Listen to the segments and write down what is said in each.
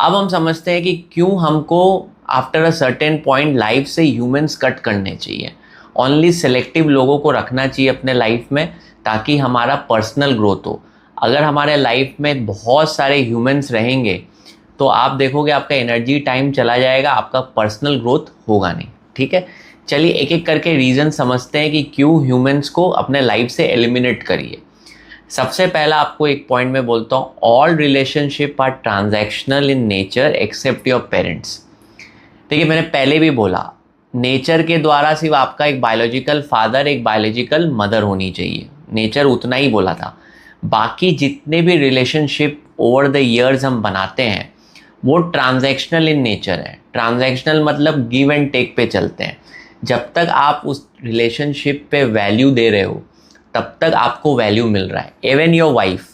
अब हम समझते हैं कि क्यों हमको after a certain point life से ह्यूमंस कट करने चाहिए। ओनली सेलेक्टिव लोगों को रखना चाहिए अपने लाइफ में ताकि हमारा पर्सनल ग्रोथ हो। अगर हमारे लाइफ में बहुत सारे ह्यूमंस रहेंगे तो आप देखोगे आपका एनर्जी टाइम चला जाएगा, आपका पर्सनल ग्रोथ होगा नहीं। ठीक है, चलिए एक एक करके रीज़न समझते हैं कि क्यों ह्यूमंस को अपने लाइफ से एलिमिनेट करिए। सबसे पहला आपको एक पॉइंट में बोलता हूँ, all relationship are transactional in nature except your parents. ठीक है, मैंने पहले भी बोला नेचर के द्वारा सिर्फ आपका एक बायोलॉजिकल फादर एक बायोलॉजिकल मदर होनी चाहिए, नेचर उतना ही बोला था। बाकी जितने भी रिलेशनशिप ओवर द ईयर्स हम बनाते हैं वो ट्रांजैक्शनल इन नेचर है। ट्रांजैक्शनल मतलब गिव एंड टेक पे चलते हैं। जब तक आप उस रिलेशनशिप पे वैल्यू दे रहे हो तब तक आपको वैल्यू मिल रहा है। इवन योर वाइफ,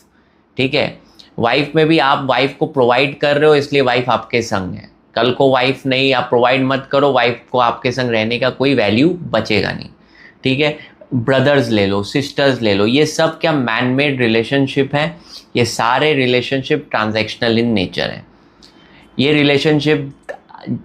ठीक है, वाइफ में भी आप वाइफ को प्रोवाइड कर रहे हो इसलिए वाइफ आपके संग है। कल को वाइफ नहीं, आप प्रोवाइड मत करो, वाइफ को आपके संग रहने का कोई वैल्यू बचेगा नहीं। ठीक है, ब्रदर्स ले लो, सिस्टर्स ले लो, ये सब क्या मैन मेड रिलेशनशिप हैं। ये सारे रिलेशनशिप ट्रांजैक्शनल इन नेचर हैं। ये रिलेशनशिप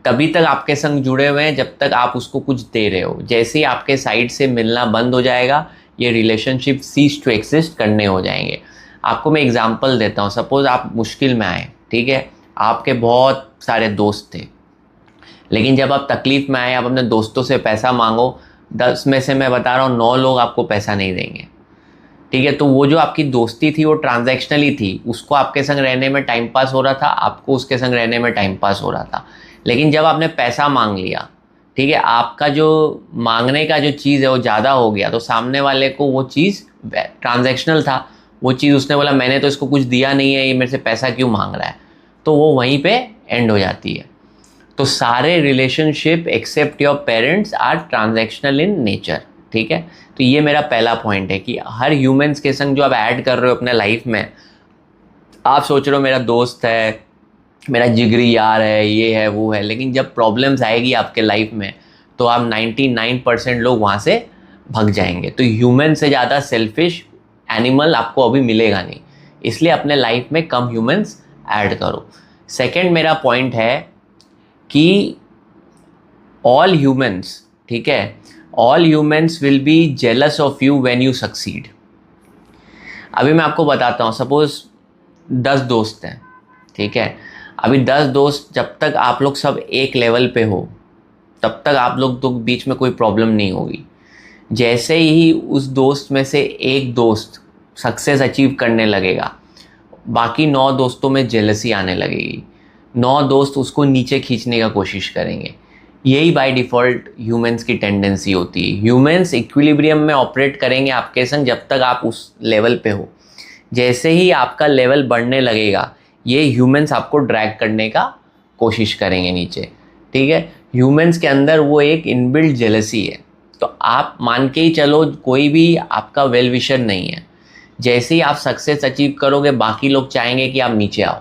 तभी तक आपके संग जुड़े हुए हैं जब तक आप उसको कुछ दे रहे हो। जैसे ही आपके साइड से मिलना बंद हो जाएगा ये रिलेशनशिप सीज टू एक्सिस्ट करने हो जाएंगे। आपको मैं एग्जांपल देता हूँ। सपोज आप मुश्किल में आए, ठीक है, आपके बहुत सारे दोस्त थे, लेकिन जब आप तकलीफ़ में आए, आप अपने दोस्तों से पैसा मांगो, 10 में से मैं बता रहा हूँ 9 लोग आपको पैसा नहीं देंगे। ठीक है, तो वो जो आपकी दोस्ती थी वो ट्रांजैक्शनली थी, उसको आपके संग रहने में टाइम पास हो रहा था, आपको उसके संग रहने में टाइम पास हो रहा था। लेकिन जब आपने पैसा मांग लिया, ठीक है, आपका जो मांगने का जो चीज़ है वो ज़्यादा हो गया, तो सामने वाले को वो चीज़ ट्रांजैक्शनल था, वो चीज़ उसने बोला मैंने तो इसको कुछ दिया नहीं है, ये मेरे से पैसा क्यों मांग रहा है, तो वो वहीं पे एंड हो जाती है। तो सारे relationship except your parents are transactional in nature. ठीक है, तो ये मेरा पहला पॉइंट है कि हर ह्यूमंस के संग जो आप ऐड कर रहे हो अपने लाइफ में, आप सोच रहे हो मेरा दोस्त है, मेरा जिगरी यार है, ये है वो है, लेकिन जब प्रॉब्लम्स आएगी आपके लाइफ में तो आप 99% लोग वहाँ से भग जाएंगे। तो ह्यूमन से ज़्यादा सेल्फिश एनिमल आपको अभी मिलेगा नहीं, इसलिए अपने लाइफ में कम ह्यूमंस ऐड करो। सेकंड मेरा पॉइंट है कि ऑल ह्यूमंस, ठीक है, all humans will be jealous of you when you succeed. अभी मैं आपको बताता हूँ, सपोज 10 दोस्त हैं, ठीक है, अभी 10 दोस्त, जब तक आप लोग सब एक लेवल पे हो तब तक आप लोग तो बीच में कोई प्रॉब्लम नहीं होगी। जैसे ही उस दोस्त में से एक दोस्त सक्सेस अचीव करने लगेगा, बाकी 9 दोस्तों में जेलसी आने लगेगी, 9 दोस्त उसको नीचे खींचने का कोशिश करेंगे। यही बाय डिफ़ॉल्ट ह्यूमंस की टेंडेंसी होती है। ह्यूमंस इक्विलिब्रियम में ऑपरेट करेंगे आपके संग जब तक आप उस लेवल पे हो। जैसे ही आपका लेवल बढ़ने लगेगा ये ह्यूमंस आपको ड्रैग करने का कोशिश करेंगे नीचे। ठीक है, ह्यूमंस के अंदर वो एक इनबिल्ट जेलसी है। तो आप मान के ही चलो कोई भी आपका वेल विशर नहीं है। जैसे ही आप सक्सेस अचीव करोगे बाकी लोग चाहेंगे कि आप नीचे आओ,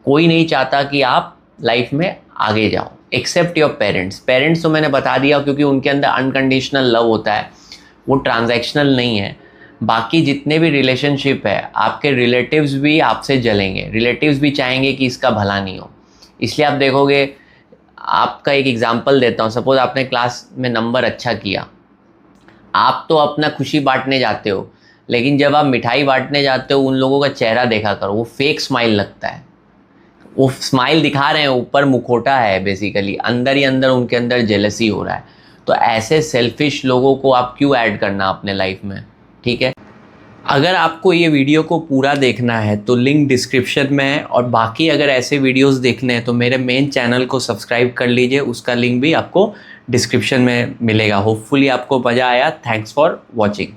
कोई नहीं चाहता कि आप लाइफ में आगे जाओ एक्सेप्ट योर पेरेंट्स। पेरेंट्स तो मैंने बता दिया क्योंकि उनके अंदर अनकंडीशनल लव होता है, वो ट्रांजैक्शनल नहीं है। बाकी जितने भी रिलेशनशिप है, आपके रिलेटिव्स भी आपसे जलेंगे, रिलेटिव्स भी चाहेंगे कि इसका भला नहीं हो। इसलिए आप देखोगे, आपका एक एग्जांपल देता हूँ, सपोज आपने क्लास में नंबर अच्छा किया, आप तो अपना खुशी बांटने जाते हो, लेकिन जब आप मिठाई बांटने जाते हो उन लोगों का चेहरा देखा करो, वो फेक स्माइल लगता है। वो स्माइल दिखा रहे हैं, ऊपर मुखौटा है, बेसिकली अंदर ही अंदर उनके अंदर जेलसी हो रहा है। तो ऐसे सेल्फिश लोगों को आप क्यों ऐड करना अपने लाइफ में। ठीक है, अगर आपको ये वीडियो को पूरा देखना है तो लिंक डिस्क्रिप्शन में है, और बाकी अगर ऐसे वीडियोस देखने हैं तो मेरे मेन चैनल को सब्सक्राइब कर लीजिए, उसका लिंक भी आपको डिस्क्रिप्शन में मिलेगा। होपफुली आपको मज़ा आया। Thanks for watching.